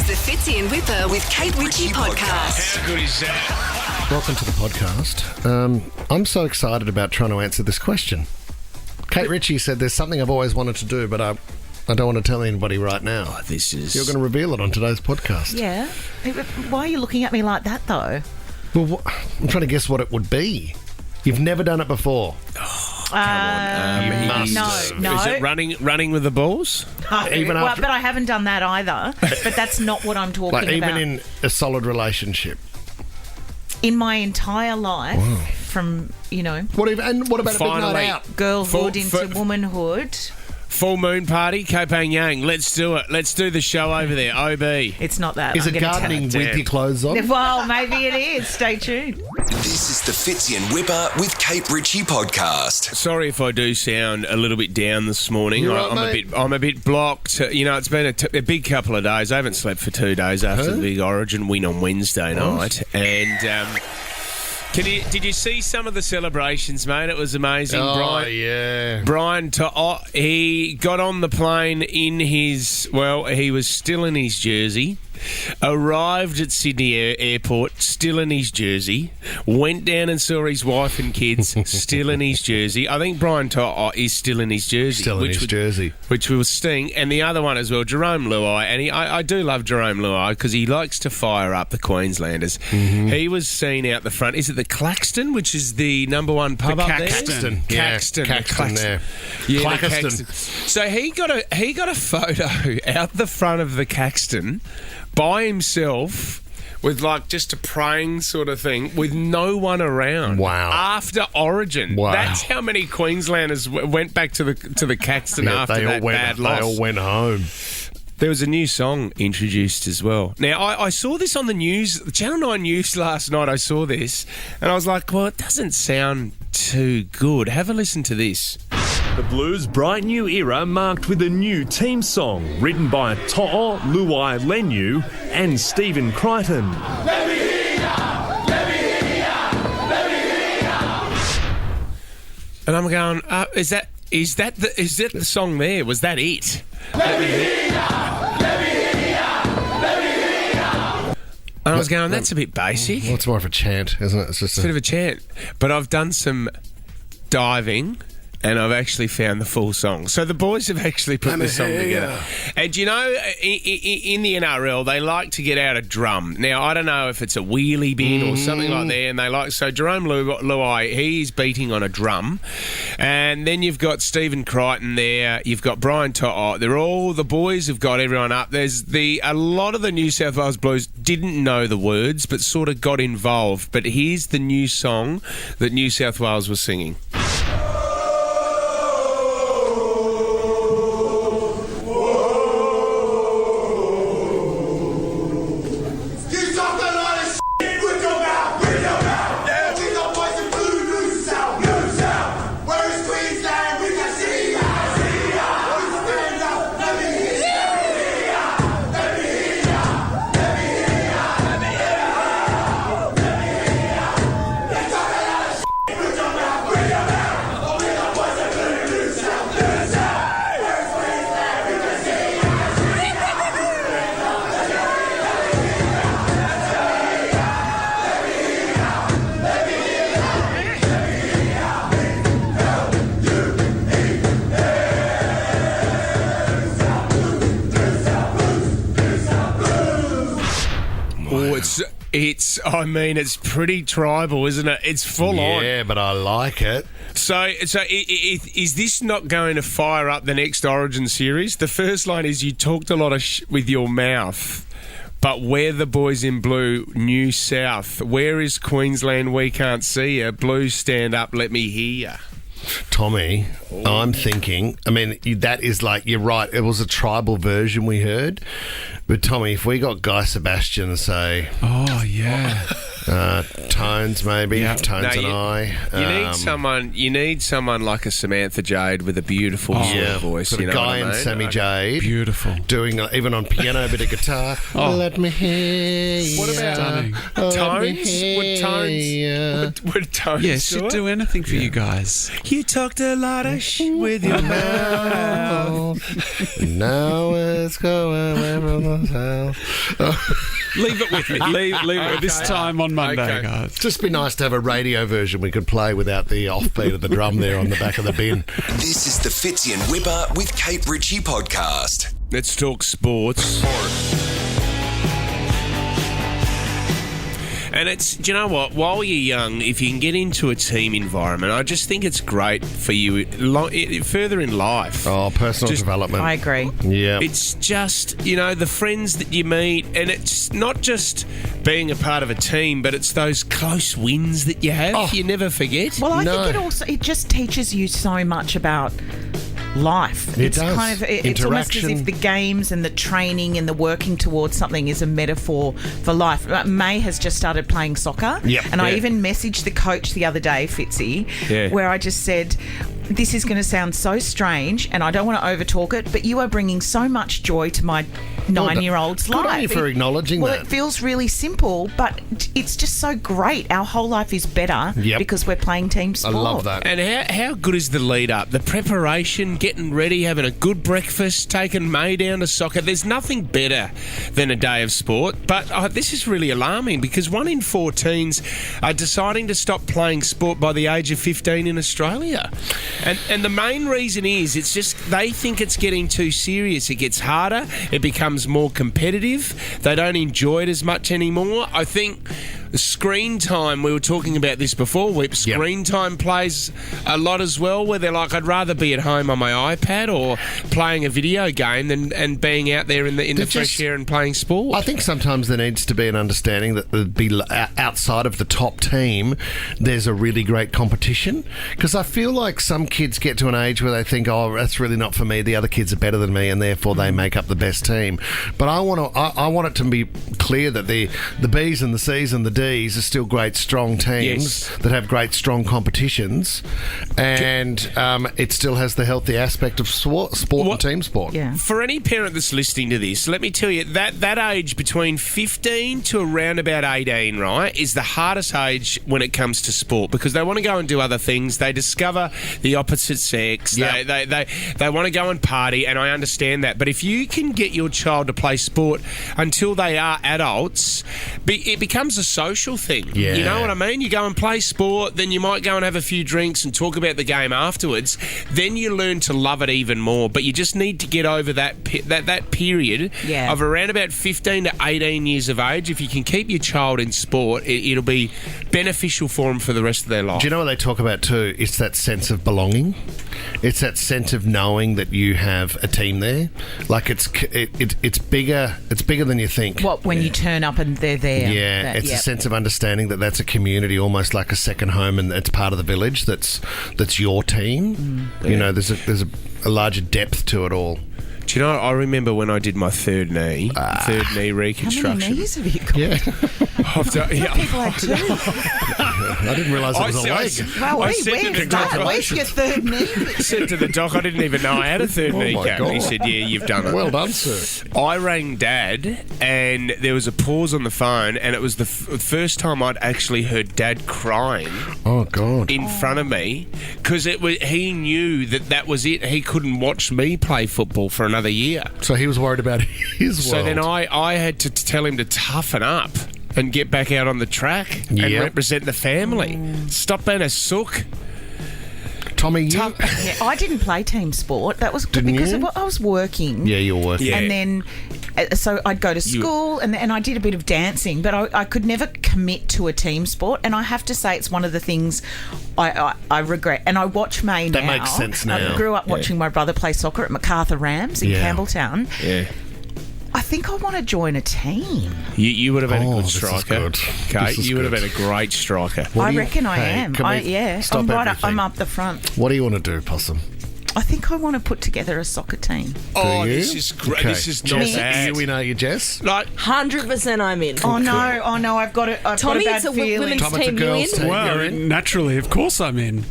is the Fitzy and Whipper with Kate Ritchie podcast. How good is that? Welcome to the podcast. I'm so excited about trying to answer this question. Kate Ritchie said there's something I've always wanted to do, but I don't want to tell anybody right now. Oh, this is... You're going to reveal it on today's podcast. Yeah. Why are you looking at me like that, though? Well, I'm trying to guess what it would be. You've never done it before. Come on. No. Is it running with the balls? Even after, But I haven't done that either. But that's not what I'm talking like even about. in a solid relationship. In my entire life, from, What about a big Finally. night out? girlhood into womanhood, Full moon party, Kopang Yang. Let's do it. Let's do the show over there. OB. it's not that. Is I'm it gonna gardening tell- with your clothes on? Well, maybe it is. Stay tuned. This is the Fitzy and Whipper with Kate Ritchie podcast. Sorry if I do sound a little bit down this morning. You're right, I'm a bit blocked. It's been a big couple of days. I haven't slept for 2 days after the big Origin win on Wednesday night. And did you see some of the celebrations, mate? It was amazing. Yeah. Brian, he got on the plane in his... Well, he was still in his jersey. Arrived at Sydney Airport, still in his jersey. Went down and saw his wife and kids, still in his jersey. I think Brian is still in his jersey. Still in his jersey. Which was Sting. And the other one as well, Jerome Luai. And I do love Jerome Luai because he likes to fire up the Queenslanders. Mm-hmm. He was seen out the front. Is it the Claxton, which is the number one pub up there? Caxton. Caxton. Yeah, Caxton there. Yeah, the Claxton. Caxton. So he got a photo out the front of the Caxton by himself with just a praying sort of thing with no one around. Wow. After Origin. Wow. That's how many Queenslanders went back to the Caxton after that bad loss. They all went home. There was a new song introduced as well. Now, I saw this on the news, Channel 9 News last night. I saw this and I was like, well, it doesn't sound too good. Have a listen to this. The Blues' bright new era marked with a new team song written by To'o Luai Lenyu and Stephen Crichton. Let me hear ya! Let me hear ya! Let me hear ya! And I'm going, is that the song there? Was that it? Let me hear ya! Let me hear ya! Let me hear ya! And I was going, that's a bit basic. Well, it's more of a chant, isn't it? It's just It's a bit of a chant. But I've done some diving and I've actually found the full song. So the boys have actually put the song together. And in the NRL, they like to get out a drum. Now, I don't know if it's a wheelie bin or something like that. And so Jerome Luai, he's beating on a drum. And then you've got Stephen Crichton there. You've got Brian To'o. The boys have got everyone up. A lot of the New South Wales Blues didn't know the words, but sort of got involved. But here's the new song that New South Wales was singing. It's pretty tribal, isn't it? It's full on. Yeah, but I like it. So is this not going to fire up the next Origin series? The first line is, you talked a lot of with your mouth, but we're the boys in blue, New South. Where is Queensland? We can't see you. Blues, stand up, let me hear you. Tommy, I'm thinking, that is you're right, it was a tribal version we heard. But Tommy, if we got Guy Sebastian say... Oh, yeah. Tones, maybe. Yeah. Tones and I. You need someone like a Samantha Jade with a beautiful voice. Got you a know guy what I in mean? Sammy Jade. Beautiful. Doing, even on piano, a bit of guitar. Let me hear you. What about Stunning. Would Tones Yeah, do she'd it? do anything for you guys. You talked a lot of shit with your mouth. Now it's going away from the house. Leave it with me. Leave it this time on Monday, Okay. guys. Just be nice to have a radio version we could play without the offbeat of the drum there on the back of the bin. This is the Fitzy and Whipper with Kate Ritchie podcast. Let's talk sports. And it's, do you know what? While you're young, if you can get into a team environment, I just think it's great for you further in life. Oh, personal Just- development. I agree. Yeah. It's just, the friends that you meet, and it's not just being a part of a team, but it's those close wins that you have. You never forget. Well, I No. think it just teaches you so much about life. It It's does. kind of it's almost as Interaction. if the games and the training and the working towards something is a metaphor for life. May has just started playing soccer, Yep. and I Yeah. even messaged the coach the other day, Fitzy, where I just said, this is going to sound so strange, and I don't want to overtalk it, but you are bringing so much joy to my 9-year-old's Good on life. you for acknowledging well, that. it feels really simple, but it's just so great. Our whole life is better Yep. because we're playing team I sport. love that. And how good is the lead up? The preparation, getting ready, having a good breakfast, taking May down to soccer. There's nothing better than a day of sport. But this is really alarming because 1 in 4 teens are deciding to stop playing sport by the age of 15 in Australia. And the main reason is it's just they think it's getting too serious. It gets harder. It becomes more competitive. They don't enjoy it as much anymore. I think screen time, we were talking about this before, Whip. Screen time plays a lot as well, where they're like, I'd rather be at home on my iPad or playing a video game than and being out there in the fresh air and playing sport. I think sometimes there needs to be an understanding that outside of the top team, there's a really great competition. Because I feel like some kids get to an age where they think, oh, that's really not for me. The other kids are better than me, and therefore they make up the best team. But I want it to be clear that the Bs and the Cs and the Ds are still great, strong teams that have great, strong competitions, and it still has the healthy aspect of sport and team sport. Yeah. For any parent that's listening to this, let me tell you, that age between 15 to around about 18, right, is the hardest age when it comes to sport because they want to go and do other things. They discover the opposite sex. Yep. They want to go and party, and I understand that. But if you can get your child to play sport until they are adults, it becomes a social thing. Yeah. You know what I mean? You go and play sport, then you might go and have a few drinks and talk about the game afterwards. Then you learn to love it even more. But you just need to get over that period of around about 15 to 18 years of age. If you can keep your child in sport, it'll be beneficial for them for the rest of their life. Do you know what they talk about too? It's that sense of belonging. It's that sense of knowing that you have a team there. Like it's bigger. It's bigger than you think. What, when you turn up and they're there? Yeah, it's a sense of understanding that that's a community, almost like a second home, and it's part of the village. That's your team. You know, there's a larger depth to it all. Do you know, I remember when I did my third knee reconstruction. How many knees have you got? Yeah, People had two. I didn't realise it was a leg. Well, I said to the doctor, where's your third knee? said to the doc, I didn't even know I had a third kneecap. God. He said, yeah, you've done it. Well done, sir. I rang Dad, and there was a pause on the phone, and it was the first time I'd actually heard Dad crying Oh God. in front of me because he knew that was it. He couldn't watch me play football for another year. So he was worried about his So world. then I had to tell him to toughen up and get back out on the track and Yep. represent the family. Stop being a sook. Tommy, you... Yeah, I didn't play team sport. That was Didn't because you? I was working. Yeah, you're working. Yeah. And then, so I'd go to school and I did a bit of dancing, but I could never commit to a team sport. And I have to say, it's one of the things I regret. And I watch May now. That makes sense now. I grew up watching my brother play soccer at MacArthur Rams in Campbelltown. Yeah. I think I want to join a team. You would have been a good this is striker. good. Kate, This is you would have good. been a great striker. What I do you- reckon I Hey, am. can we stop I'm right up, everything? I'm up the front. What do you want to do, Possum? I think I want to put together a soccer team. Oh, Do you? this is great. Okay. This is not Jess, bad. we know you, Jess. Like, 100% I'm in. Oh no, I've got a Tommy, bad it's a feeling. women's Tom, it's a team. You girls' in? team. Well, You're in. naturally, of course I'm in.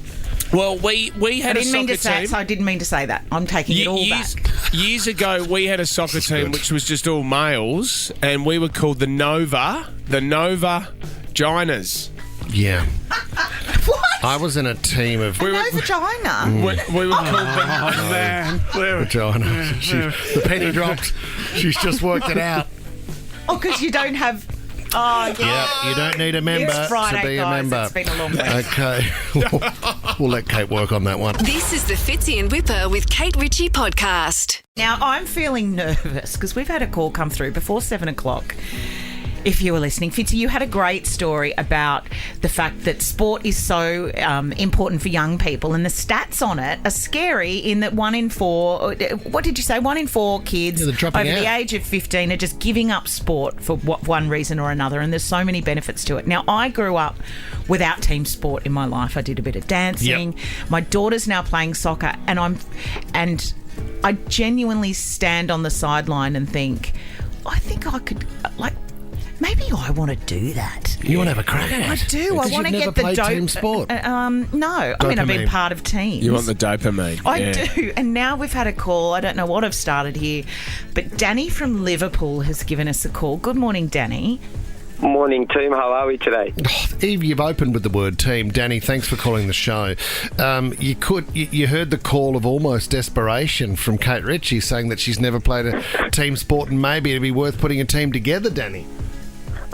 well, we I had a didn't mean to soccer say. team. So I didn't mean to say that. I'm taking it all back. Years ago, we had a soccer team which was just all males, and we were called the Nova Ginas. Yeah. What? I was in a team of... No vagina. We were called the... Oh, man. Vagina. The penny dropped. She's just worked it out. Oh, because you don't have. Oh, yeah. Yeah, you don't need a member It's Friday, to be guys. a member. It's been a long week. Okay. We'll let Kate work on that one. This is the Fitzy and Whipper with Kate Ritchie podcast. Now, I'm feeling nervous because we've had a call come through before 7 o'clock. If you were listening, Fitzy, you had a great story about the fact that sport is so important for young people, and the stats on it are scary in that 1 in 4, what did you say, 1 in 4 kids Yeah, they're over dropping the out. age of 15 are just giving up sport for one reason or another, and there's so many benefits to it. Now, I grew up without team sport in my life. I did a bit of dancing. Yep. My daughter's now playing soccer, and I genuinely stand on the sideline and think, I think I could, maybe I want to do that. You want to have a crack at it? I do. I Because want to you've get never the played dope. team sport. No, I mean I've been Dopamine. part of teams. You want the dopamine. I do. And now we've had a call. I don't know what I've started here, but Danny from Liverpool has given us a call. Good morning, Danny. Morning, team. How are we today? Eve, you've opened with the word team. Danny, thanks for calling the show. You heard the call of almost desperation from Kate Ritchie saying that she's never played a team sport and maybe it'd be worth putting a team together, Danny.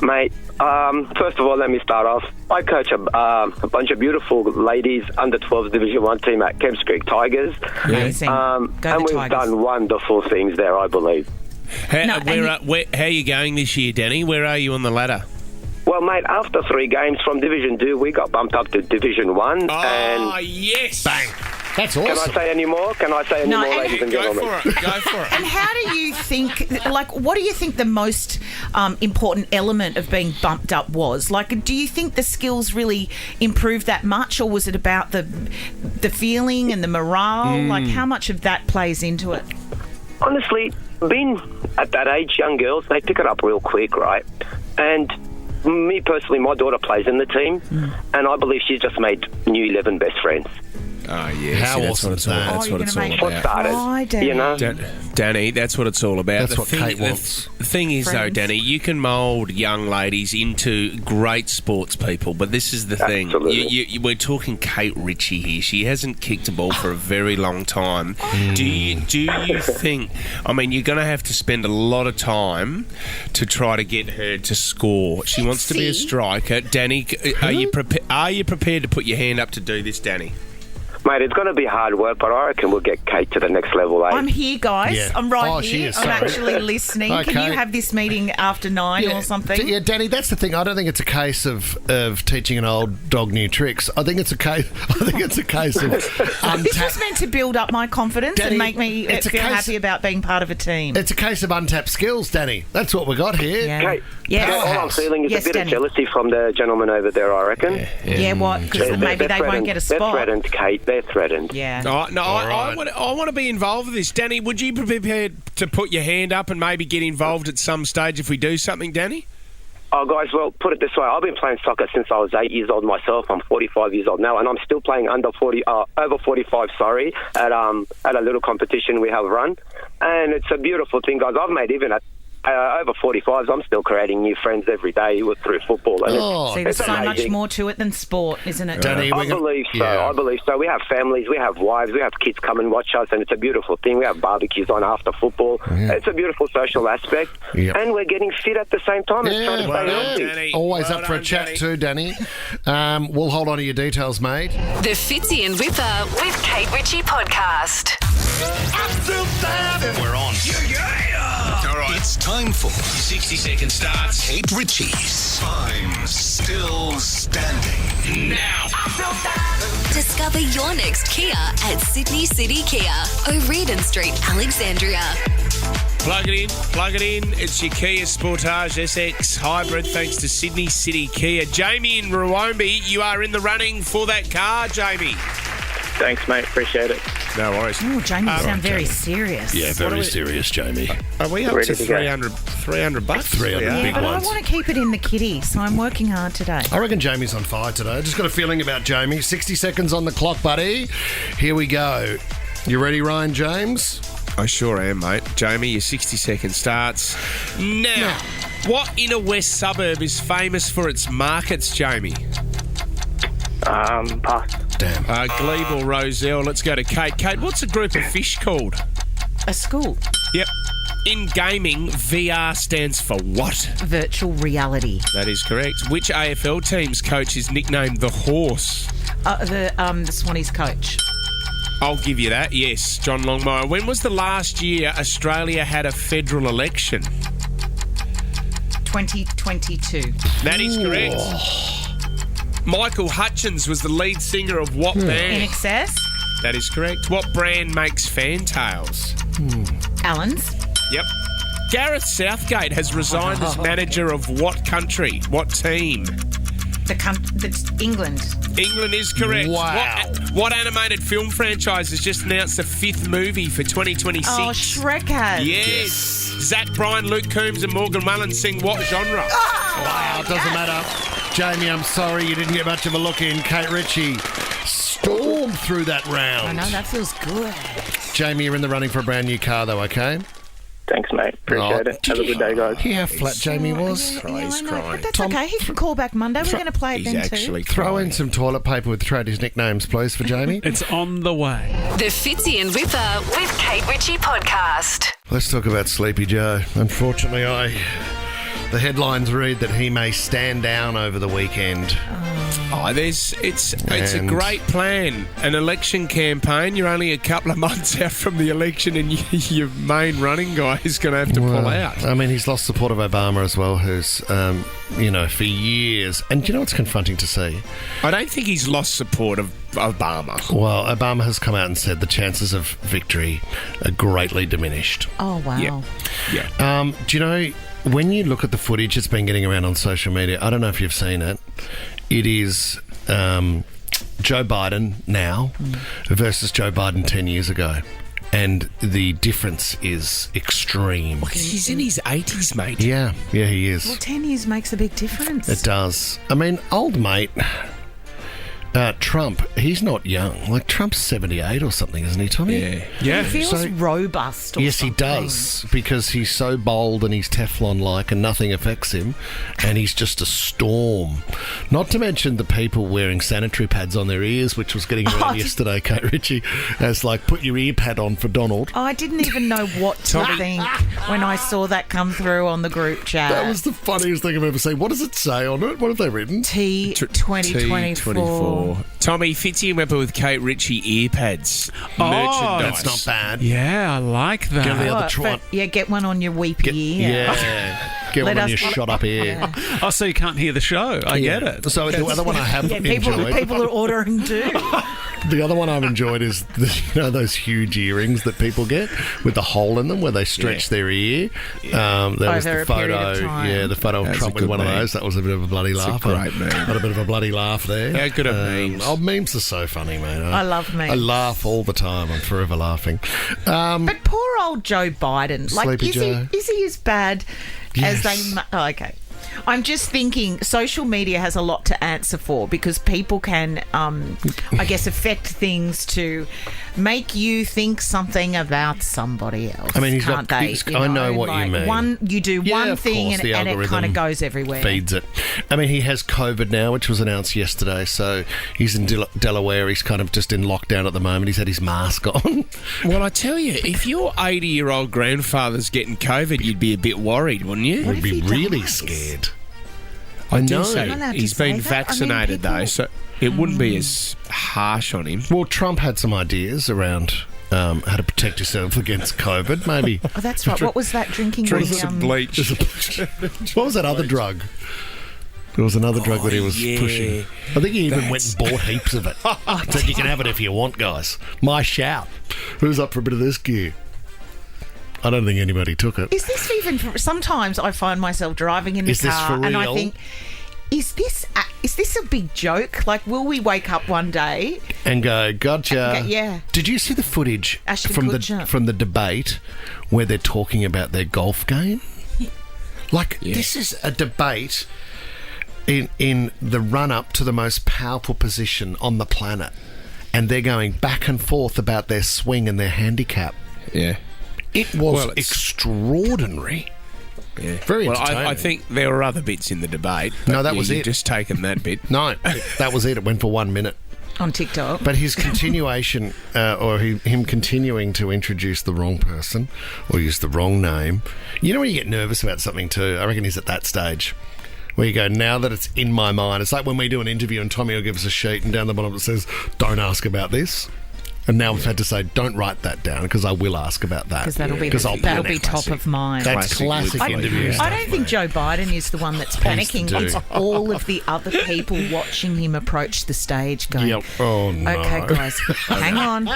Mate, first of all, let me start off. I coach a bunch of beautiful ladies under 12s Division 1 team at Kemps Creek Tigers. Amazing. Go and the we've Tigers. done wonderful things there, I believe. How are you going this year, Danny? Where are you on the ladder? Well, mate, after 3 games from Division 2, we got bumped up to Division 1. Oh, and yes. Bang. That's can I awesome. say any more? Can I say any No, more, and- ladies and Go gentlemen? for it. Go for it. And how do you think, what do you think the most important element of being bumped up was? Like, do you think the skills really improved that much, or was it about the feeling and the morale? Like, how much of that plays into it? Honestly, being at that age, young girls, they pick it up real quick, right? And me personally, my daughter plays in the team, and I believe she's just made new 11 best friends. Oh, yeah. How See, awesome is that? That's Oh, what you're it's gonna all make What about. started, Why, Danny? you know? Danny, that's what it's all about. That's what Kate wants. The thing is, though, Friends. Danny, you can mould young ladies into great sports people, but this is the thing. Absolutely. We're talking Kate Ritchie here. She hasn't kicked a ball for a very long time. Do you think? I mean, you're going to have to spend a lot of time to try to get her to score. She wants to be a Fitzy. striker. Danny, are you prepared to put your hand up to do this, Danny? Mate, it's going to be hard work, but I reckon we'll get Kate to the next level, eh? I'm here, guys. Yeah. I'm right Oh, here. she is, I'm sorry. actually listening. Can Okay. you have this meeting after 9 or something? Yeah, Danny, that's the thing. I don't think it's a case of teaching an old dog new tricks. I think it's a case of This was meant to build up my confidence Danny, and make me it's a feel case- happy about being part of a team. It's a case of untapped skills, Danny. That's what we got here. Yeah. Kate, Yes. all I'm feeling is Yes, a bit Danny. of jealousy from the gentleman over there, I reckon. Yeah, what? Because maybe they won't get a They're spot. threatened, Kate. They're threatened. Yeah. I want to be involved with this. Danny, would you be prepared to put your hand up and maybe get involved at some stage if we do something, Danny? Oh, guys, well, put it this way. I've been playing soccer since I was 8 years old myself. I'm 45 years old now, and I'm still playing over 45, at a little competition we have run. And it's a beautiful thing, guys. I've made even at over 45s, I'm still creating new friends every day through football. And See, there's it's so much amazing. more to it than sport, isn't it? Danny, I believe so. We have families, we have wives, we have kids come and watch us, and it's a beautiful thing. We have barbecues on after football. Yeah. It's a beautiful social aspect, Yep. and we're getting fit at the same time. It's trying to stay healthy. Danny. Always Well up for a done, chat Danny. too, Danny. We'll hold on to your details, mate. The Fitzy and Whipper with Kate Ritchie podcast. We're on. All right, it's time for 60-second starts. Kate Ritchie's I'm Still Standing. Now. Discover your next Kia at Sydney City Kia, O'Riordan Street, Alexandria. Plug it in. It's your Kia Sportage SX Hybrid thanks to Sydney City Kia. Jamie in Ruwombi, you are in the running for that car, Jamie. Thanks, mate. Appreciate it. No worries. Oh, Jamie, you sound very serious. Yeah, very serious, Jamie. Are we up to 300 bucks? 300 Yeah, big but ones. I want to keep it in the kitty, so I'm working hard today. I reckon Jamie's on fire today. I just got a feeling about Jamie. 60 seconds on the clock, buddy. Here we go. You ready, Ryan James? I sure am, mate. Jamie, your 60 second starts now. What inner west suburb is famous for its markets, Jamie? Pass. Damn. Glebe or Roselle. Let's go to Kate. Kate, what's a group of fish called? A school. Yep. In gaming, VR stands for what? Virtual reality. That is correct. Which AFL team's coach is nicknamed the Horse? The Swannies coach. I'll give you that, yes. John Longmire. When was the last year Australia had a federal election? 2022. That is correct. Michael Hutchins was the lead singer of what band? In Excess. That is correct. What brand makes fantails? Allen's. Yep. Gareth Southgate has resigned as manager of what country? What team? That's England. England is correct. Wow. What animated film franchise has just announced a 5th movie for 2026? Oh, Shrek has. Yes. Zach Bryan, Luke Combs and Morgan Wallen sing what genre? Wow, it doesn't matter. Jamie, I'm sorry you didn't get much of a look in. Kate Ritchie stormed through that round. I know, that feels good. Jamie, you're in the running for a brand new car, though, okay? Thanks, mate. Appreciate it. Have a good day, guys. Hear how flat Jamie was? Yeah, I know, crying. but that's Tom- okay. He can call back Monday. We're going to play it He's then actually too. Throw in some toilet paper with tradies nicknames, please, for Jamie. It's on the way. The Fitzy and Whipper with Kate Ritchie podcast. Let's talk about Sleepy Joe. Unfortunately, the headlines read that he may stand down over the weekend. It's a And- great plan. An election campaign. You're only a couple of months out from the election, and your main running guy is going to have to pull out. I mean, he's lost support of Obama as well, who's, for years. And do you know what's confronting to see? I don't think he's lost support of Obama. Well, Obama has come out and said the chances of victory are greatly diminished. Oh, wow. Yeah. Do you know, when you look at the footage that's been getting around on social media, I don't know if you've seen it, it is Joe Biden now versus Joe Biden 10 years ago. And the difference is extreme. He's in his 80s, mate. Yeah, he is. Well, 10 years makes a big difference. It does. I mean, old mate, Trump, he's not young. Like, Trump's 78 or something, isn't he, Tommy? Yeah. He feels robust or Yes, he something. does, because he's so bold and he's Teflon-like and nothing affects him, and he's just a storm. Not to mention the people wearing sanitary pads on their ears, which was getting around yesterday, Kate Ritchie, as like, put your ear pad on for Donald. Oh, I didn't even know what to think when I saw that come through on the group chat. That was the funniest thing I've ever seen. What does it say on it? What have they written? T2024. Tommy, Fitzy and Whipper with Kate Ritchie earpads. Merchandise. That's not bad. Yeah, I like that. Give the other What, try. but, get one on your weepy ear. Yeah. Get Let one on us- your shot up ear. Oh, so you can't hear the show. I get it. So the other one I have enjoyed. People are ordering too. The other one I've enjoyed is those huge earrings that people get with the hole in them where they stretch their ear. There was Over the a period of photo. time. Yeah, the photo of That's Trump a with good one of meme. those. That was a bit of a bloody laugh. a great meme. Got a bit of a bloody laugh there. How good are memes? Oh, memes are so funny, mate. I love memes. I laugh all the time. I'm forever laughing. But poor old Joe Biden. Like, Sleepy Joe. is he as bad as they... Oh, okay. I'm just thinking social media has a lot to answer for because people can, I guess, affect things to make you think something about somebody else. I mean, he's can't got- they? he's- You I know what like you mean. You do Yeah, one of thing course, the and it kind algorithm of goes everywhere. Feeds it. I mean, he has COVID now, which was announced yesterday. So he's in Delaware. He's kind of just in lockdown at the moment. He's had his mask on. Well, I tell you, if your 80-year-old grandfather's getting COVID, you'd be a bit worried, wouldn't you? Would be he really dies? scared. I know. do say You're not allowed to he's say been that. I mean, vaccinated, though, people- so it wouldn't be as harsh on him. Well, Trump had some ideas around how to protect yourself against COVID. Maybe. Oh, that's right. What was that drinking? bleach. What was that other drug? There was another drug that he was yeah. pushing. I think he even went and bought heaps of it. Said you can have it if you want, guys. My shout. Who's up for a bit of this gear? I don't think anybody took it. Is this even... Sometimes I find myself driving in the Is this car for and I real? think... is this a big joke? Like, will we wake up one day and go, gotcha? Yeah. Did you see the footage Ashton from Kutcher. from the debate where they're talking about their golf game? Like, this is a debate in the run-up to the most powerful position on the planet, and they're going back and forth about their swing and their handicap. Yeah. It was extraordinary. Yeah. Very well, entertaining. I think there were other bits in the debate. No, that was you've it. just taken that bit. No, that was it. It went for 1 minute. On TikTok. But his continuation, him continuing to introduce the wrong person or use the wrong name. You know when you get nervous about something too? I reckon he's at that stage where you go, now that it's in my mind. It's like when we do an interview and Tommy will give us a sheet and down the bottom it says, don't ask about this. And now we've had to say, don't write that down because I will ask about that. Because that'll be top of mind. That's classic interview stuff. I don't think Joe Biden is the one that's panicking. It's all of the other people watching him approach the stage going, Yep. Oh, no. okay, guys, hang on.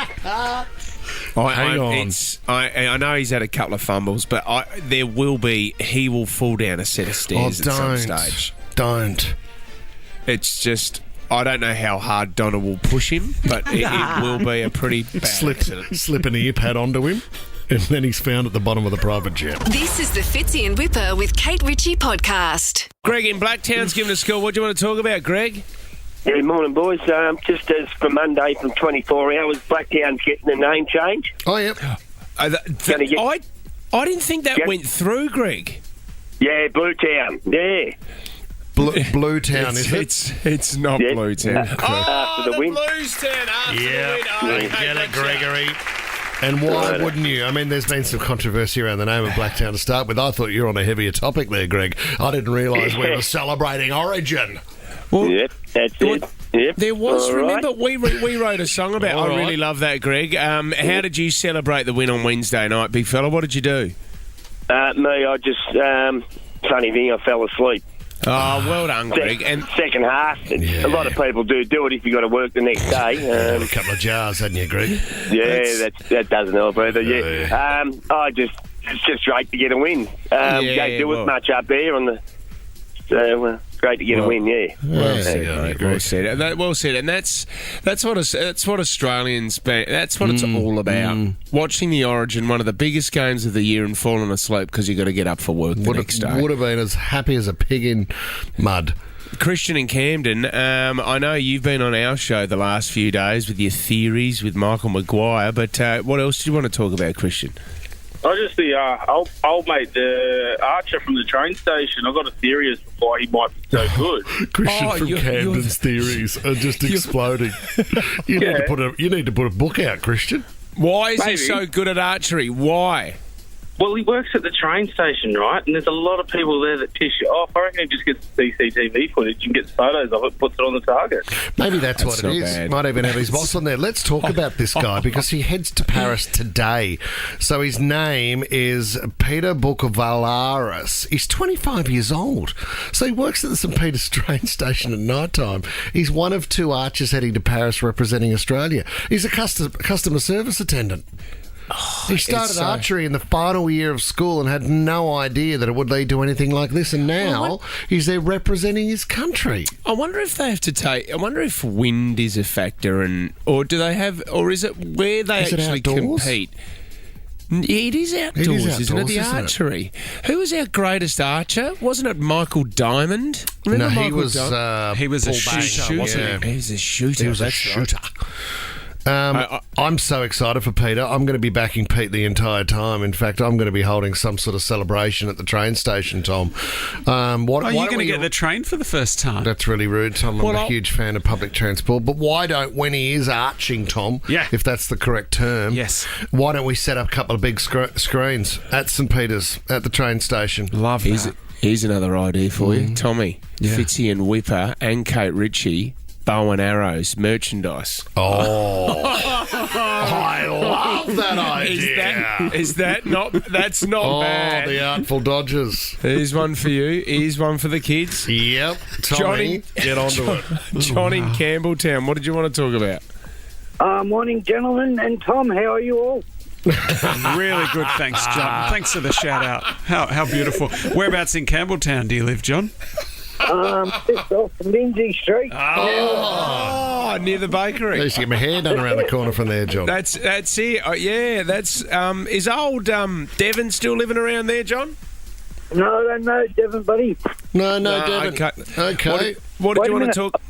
I know he's had a couple of fumbles, but he will fall down a set of stairs at some stage. Don't. It's just, I don't know how hard Donna will push him, but it will be a pretty bad accident. Slip an ear pad onto him, and then he's found at the bottom of the private jet. This is the Fitzy and Whipper with Kate Ritchie podcast. Greg in Blacktown's giving us a call. What do you want to talk about, Greg? Yeah, morning, boys. Just as for Monday from 24 hours, Blacktown's getting a name change. Oh, yep. I didn't think that went through, Greg. Yeah, Blue Town. Yeah. Blue Town, is it? It's not Blue Town. After the win. Blues Town after the win. I get it, Gregory. And why wouldn't you? I mean, there's been some controversy around the name of Blacktown to start with. I thought you were on a heavier topic there, Greg. I didn't realise we were celebrating Origin. Well, yep, that's it. Yep. There was, All remember, right. we wrote a song about All I right. really love that, Greg. How did you celebrate the win on Wednesday night, big fella? What did you do? Me, I just, funny thing, I fell asleep. Oh, well done, Greg. And Second half. A lot of people do it if you got to work the next day. A couple of jars, hadn't you, Greg? Yeah, that doesn't help either. Yeah. It's just great to get a win. Don't do it much up there on the. So great to get a win. Yeah. Well said. Well said. And that's what Australians. That's what it's all about. Watching the Origin, one of the biggest games of the year, and falling asleep because you got to get up for work the next day. Would have been as happy as a pig in mud. Christian in Camden, I know you've been on our show the last few days with your theories with Michael Maguire, but what else do you want to talk about, Christian? I just the old mate, the Archer from the train station. I got a theory as to why he might be so good. Christian from Camden's theories are just exploding. You need to put a book out, Christian. Why is he so good at archery? Why? Well, he works at the train station, right? And there's a lot of people there that piss you off. I reckon he just gets the CCTV footage and gets photos of it, puts it on the target. Maybe that's what it is. Bad. Might even have his boss on there. Let's talk about this guy because he heads to Paris today. So his name is Peter Bukavalaris. He's 25 years old. So he works at the St. Peter's train station at night time. He's one of two archers heading to Paris representing Australia. He's a customer service attendant. He started archery in the final year of school and had no idea that it would lead to anything like this, and now he's there representing his country. I wonder if they have to take. I wonder if wind is a factor, or do they have, or is it where they actually compete? It is outdoors, isn't it? The archery. Who was our greatest archer? Wasn't it Michael Diamond? Remember he was a shooter, wasn't he? He was a shooter. He was a shooter. I'm so excited for Peter. I'm going to be backing Pete the entire time. In fact, I'm going to be holding some sort of celebration at the train station, Tom. Are you going to get the train for the first time? That's really rude, Tom. I'm a huge fan of public transport. But why don't, when he is arching, Tom, if that's the correct term, why don't we set up a couple of big screens at St. Peter's at the train station? Love that. Here's another idea for you. Tommy, Fitzy and Whipper and Kate Ritchie. Bow and arrows merchandise. Oh, I love that idea. Is that not? That's not bad. Oh, the Artful Dodgers. Here's one for you. Here's one for the kids. Yep, Tommy, get onto it. John in Campbelltown. What did you want to talk about? Morning, gentlemen, and Tom. How are you all? Really good, thanks, John. Thanks for the shout out. How beautiful. Whereabouts in Campbelltown do you live, John? Just off Lindsay Street. Oh, near the bakery. I used to get my hair done around the corner from there, John. That's it. Oh, yeah, that's is old Devon still living around there, John? No, I don't know, Devon, buddy. No, Devon. Okay. What did you want minute. to talk?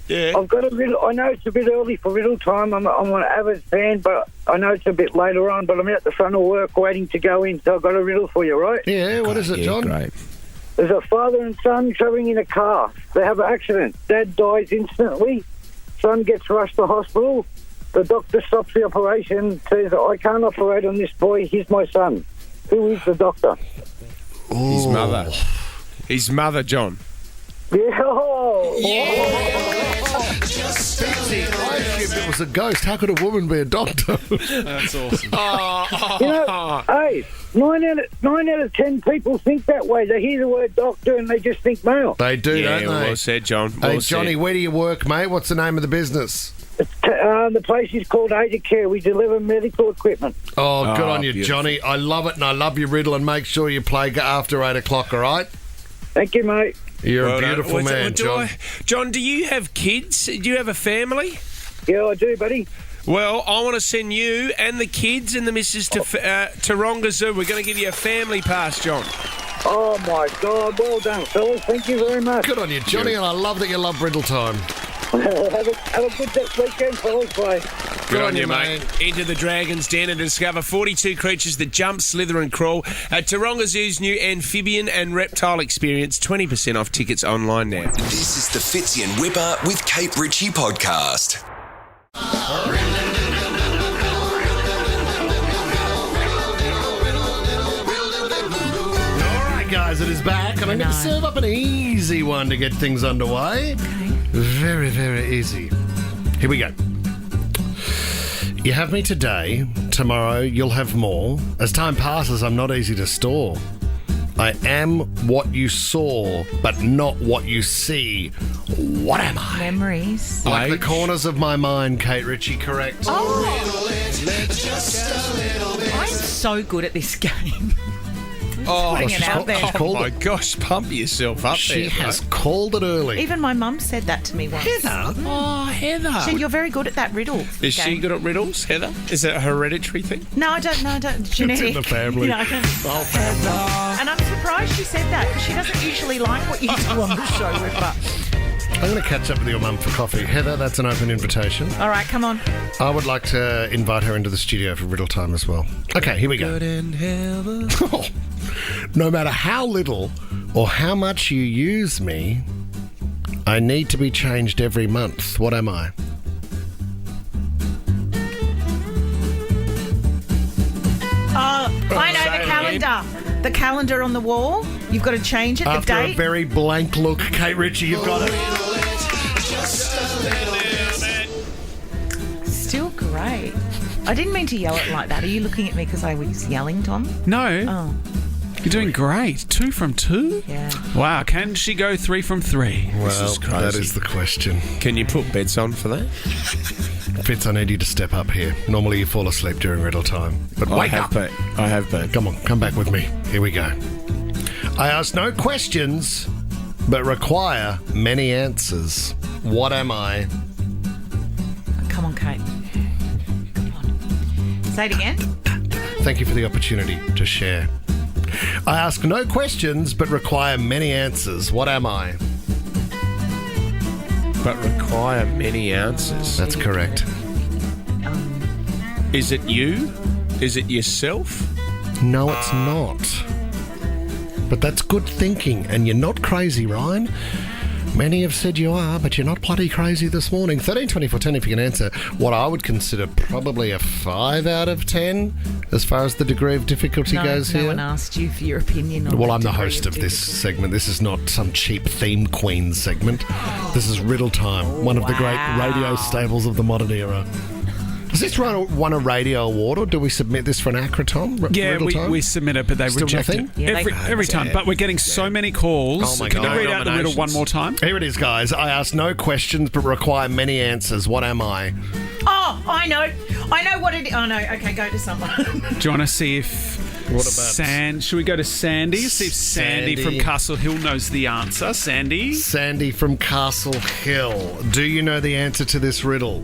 Yeah. I've got a riddle. I know it's a bit early for Riddle Time. I'm an avid fan, but I know it's a bit later on. But I'm out the front of work waiting to go in, so I've got a riddle for you, right? Yeah, what is it, John? Great. There's a father and son travelling in a car. They have an accident. Dad dies instantly. Son gets rushed to hospital. The doctor stops the operation, says, I can't operate on this boy. He's my son. Who is the doctor? His mother. His mother, John. Yeah. Fitzy, I assumed it was a ghost. How could a woman be a doctor? That's awesome. You know, hey, 9 out of 10 people think that way. They hear the word doctor and they just think male. They do, Yeah, don't they? well said, John. Hey, Johnny, where do you work, mate? What's the name of the business? The place is called Ada Care. We deliver medical equipment. Oh, good on you, beautiful. Johnny. I love it, and I love your riddle, and make sure you play after 8 o'clock, all right? Thank you, mate. You're Well a done. beautiful man, John. John, do you have kids? Do you have a family? Yeah, I do, buddy. Well, I want to send you and the kids and the missus to Taronga Zoo. We're going to give you a family pass, John. Oh, my God. Well done, fellas. Thank you very much. Good on you, Johnny, and I love that you love Riddle Time. have a good weekend, fellas. Bye. Good on you, mate. Enter the Dragon's Den and discover 42 creatures that jump, slither and crawl at Taronga Zoo's new amphibian and reptile experience. 20% off tickets online now. This is the Fitzy and Whipper with Kate Ritchie podcast. All right, guys, it is back, and I'm going to serve up an easy one to get things underway. Okay. Very, very easy. Here we go. You have me today. Tomorrow you'll have more. As time passes, I'm not easy to store. I am what you saw, but not what you see. What am I? Memories. Like the corners of my mind, Kate Ritchie, correct? Oh, I'm so good at this game. Putting it out there. Oh, my gosh, pump yourself up She there. has called it early. Even my mum said that to me once. Heather? Oh, Heather. She said, you're very good at that riddle. Is she good at riddles, Heather? Is it a hereditary thing? No, I don't. Genetic. in the family. No. And I'm surprised she said that, because she doesn't usually like what you do on the show, Ripper. I'm going to catch up with your mum for coffee. Heather, that's an open invitation. All right, come on. I would like to invite her into the studio for Riddle Time as well. Okay, here we go. No matter how little or how much you use me, I need to be changed every month. What am I? I know the calendar. The calendar on the wall. You've got to change it, After the a date. very blank look, Kate Ritchie, you've got it. Still great. I didn't mean to yell it like that. Are you looking at me because I was yelling, Tom? No. Oh, You're doing great. 2 from 2? yeah. Wow, can she go 3 from 3? Well, is crazy. that is the question. Can you put beds on for that? Fitz, I need you to step up here. Normally you fall asleep during Riddle Time. But wake up. I have been. Come on, come back with me. Here we go. I ask no questions, but require many answers. What am I? Come on, Kate. Come on. Say it again. Thank you for the opportunity to share. I ask no questions, but require many answers. What am I? But require many answers. That's correct. Is it you? Is it yourself? No, it's not. But that's good thinking, and you're not crazy, Ryan. Many have said you are, but you're not bloody crazy this morning. 13, 24, 10 if you can answer what I would consider probably a 5 out of 10 as far as the degree of difficulty goes here. No one asked you for your opinion on Well, the I'm the degree host of this difficulty. segment. This is not some cheap theme queen segment. This is Riddle Time, one of the great radio staples of the modern era. Has this won a radio award, or do we submit this for an Acrotom? Yeah, Riddle Time? we submit it, but they Still reject nothing? it. Yeah, every time. But we're getting so many calls. Oh my Can God. you read out the riddle one more time? Here it is, guys. I ask no questions, but require many answers. What am I? Oh, I know. I know what it is. Oh, no. Okay, go to someone. Do you want to see if What about Should we go to Sandy? See if Sandy from Castle Hill knows the answer. Sandy? Sandy from Castle Hill? Do you know the answer to this riddle?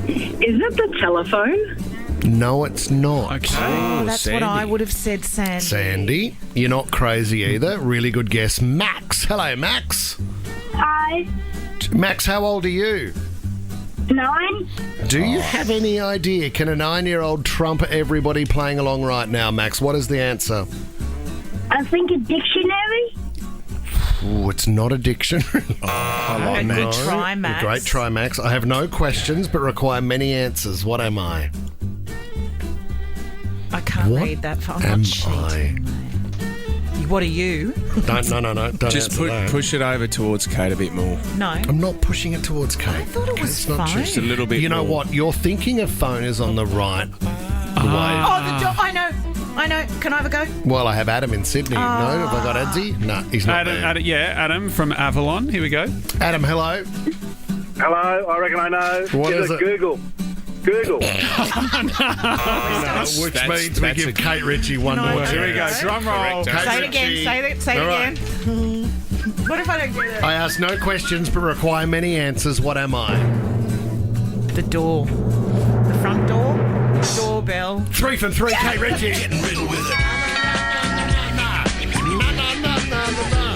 Is it the telephone? No, it's not. Okay. Oh, that's what I would have said, Sandy. Sandy, you're not crazy either. Really good guess. Max. Hello, Max. Hi. Max, how old are you? 9. Do you have any idea? Can a 9-year-old trump everybody playing along right now, Max? What is the answer? I think a dictionary. Ooh, it's not a dictionary. A good try, Max. Great try, Max. I have no questions but require many answers. What am I? I can't read that far. I'm not cheating, mate. What are you? No. Don't Just answer that. push it over towards Kate a bit more. No. I'm not pushing it towards Kate. I thought it was not phone. Just a little bit You know more. what? You're thinking of phone is on the right. I know. Can I have a go? Well, I have Adam in Sydney. No, have I got Edsy? No, he's not there. Adam from Avalon. Here we go. Adam, hello. Hello, I reckon I know. What is it? Google. Which means we give Kate Ritchie one more. Here we go. Drum roll. Say it again. Say it again. What if I don't get it? I ask no questions but require many answers. What am I? The door. The front door. The doorbell. 3 from 3, Kate Ritchie. Getting riddle with it.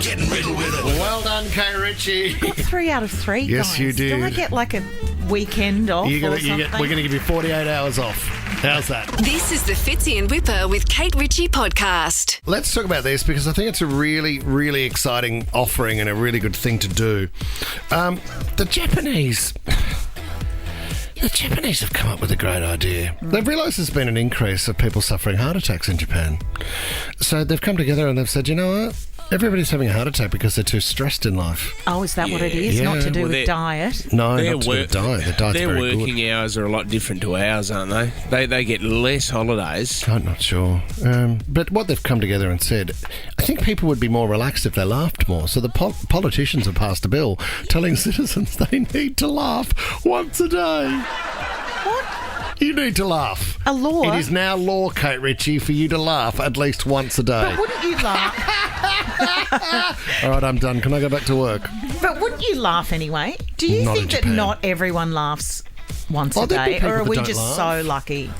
Getting riddle with it. Well done, Kate Ritchie. 3 out of 3, Yes, guys. you did. Do I get like a weekend off or something? We're going to give you 48 hours off. How's that? This is the Fitzy and Whipper with Kate Ritchie podcast. Let's talk about this because I think it's a really, really exciting offering and a really good thing to do. The Japanese have come up with a great idea. They've realised there's been an increase of people suffering heart attacks in Japan. So they've come together and they've said, you know what? Everybody's having a heart attack because they're too stressed in life. Oh, is that what it is? Yeah. Not to do Well, with diet? No, not to do with diet. The diet's Their very working good. hours are a lot different to ours, aren't they? They get less holidays. I'm not sure. But what they've come together and said, I think people would be more relaxed if they laughed more. So the politicians have passed a bill telling citizens they need to laugh once a day. What? You need to laugh. A law? It is now law, Kate Ritchie, for you to laugh at least once a day. But wouldn't you laugh? All right, I'm done. Can I go back to work? But wouldn't you laugh anyway? Do you Not think in that Japan. not everyone laughs once a there'd be day? people Or are that we don't just laugh. so lucky?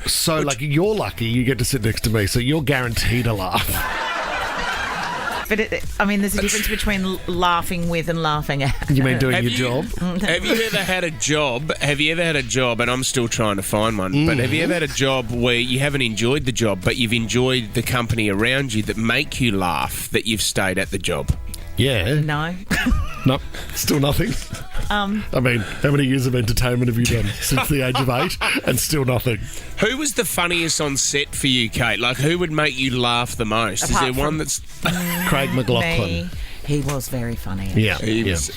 So, you're lucky you get to sit next to me, so you're guaranteed to laugh. But there's a difference between laughing with and laughing at. You mean doing your job? Have you ever had a job? And I'm still trying to find one, but have you ever had a job where you haven't enjoyed the job, but you've enjoyed the company around you that make you laugh, that you've stayed at the job? Yeah. No. No, still nothing. I mean, how many years of entertainment have you done since the age of 8 and still nothing? Who was the funniest on set for you, Kate? Like, who would make you laugh the most? Apart Is there one from that's... Craig McLaughlin. Me. He was very funny. Yeah. He was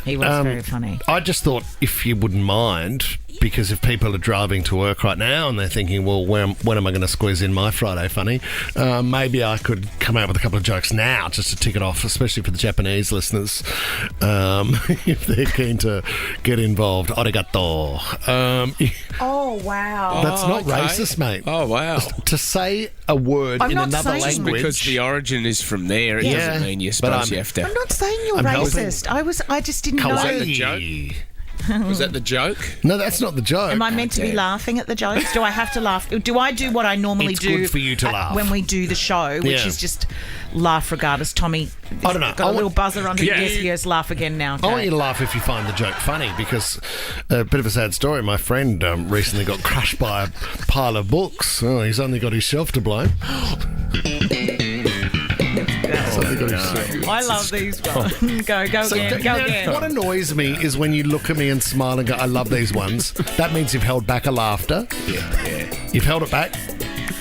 very funny. I just thought, if you wouldn't mind, because if people are driving to work right now and they're thinking, well, when am I going to squeeze in my Friday funny? Maybe I could come out with a couple of jokes now just to tick it off, especially for the Japanese listeners, if they're keen to get involved. Arigato. Oh, wow. That's not racist, mate. Oh, wow. To say a word I'm in not another saying- language. Because the origin is from there, it Yeah. doesn't mean you're But supposed you have to... I'm not saying you're I'm helping. racist. I just didn't know. Was that the joke? Was that the joke? No, that's not the joke. Am I meant to be laughing at the jokes? Do I have to laugh? Do I do what I normally It's do good for you to laugh. when we do the show, which Yeah. is just laugh regardless? Tommy, I don't know. got a little buzzer under the desk. He goes, laugh again now. I want you to laugh if you find the joke funny, because a bit of a sad story. My friend recently got crushed by a pile of books. Oh, he's only got his shelf to blame. I love these ones. Go again. What annoys me is when you look at me and smile and go, I love these ones. That means you've held back a laughter. Yeah. You've held it back.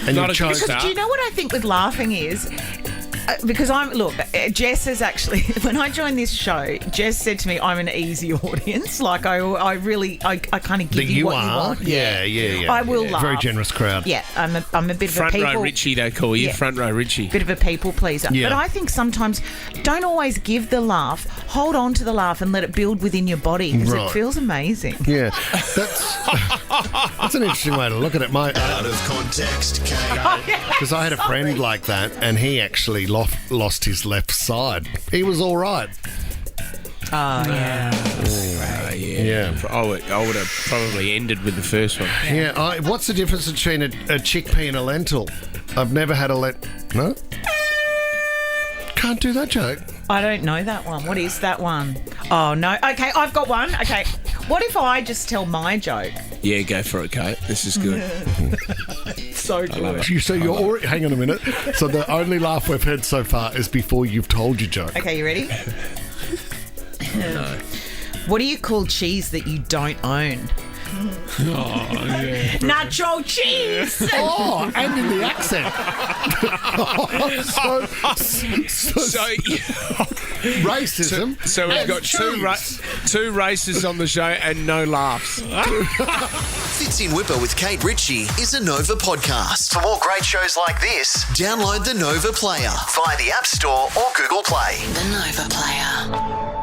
And Not you've a chosen. Because do you know what I think with laughing is? Because Jess is actually, when I joined this show, Jess said to me, I'm an easy audience. Like, I kind of give you what you want. Yeah. I will laugh. Very generous crowd. Yeah, I'm a bit Front of a people... row Richie, they call you. Yeah. Front row Richie. Bit of a people pleaser. Yeah. But I think sometimes don't always give the laugh. Hold on to the laugh and let it build within your body because Right. it feels amazing. Yeah, that's an interesting way to look at it. Out of context, Kate. Because I had a friend like that, and he actually lost his left side. He was all right. Oh, yeah. Yeah. I would have probably ended with the first one. Yeah. What's the difference between a chickpea and a lentil? I've never had a No? Can't do that joke. I don't know that one. What is that one? Oh, no. Okay, I've got one. Okay. What if I just tell my joke? Yeah, go for it, Kate. This is good. So good. You're already... Hang on a minute. So the only laugh we've had so far is before you've told your joke. Okay, you ready? No. What do you call cheese that you don't own? Nacho cheese! Oh, and in the accent. Racism. So we've got two races on the show and no laughs. Fitz in Whipper with Kate Ritchie is a Nova podcast. For more great shows like this, download the Nova Player via the App Store or Google Play. The Nova Player.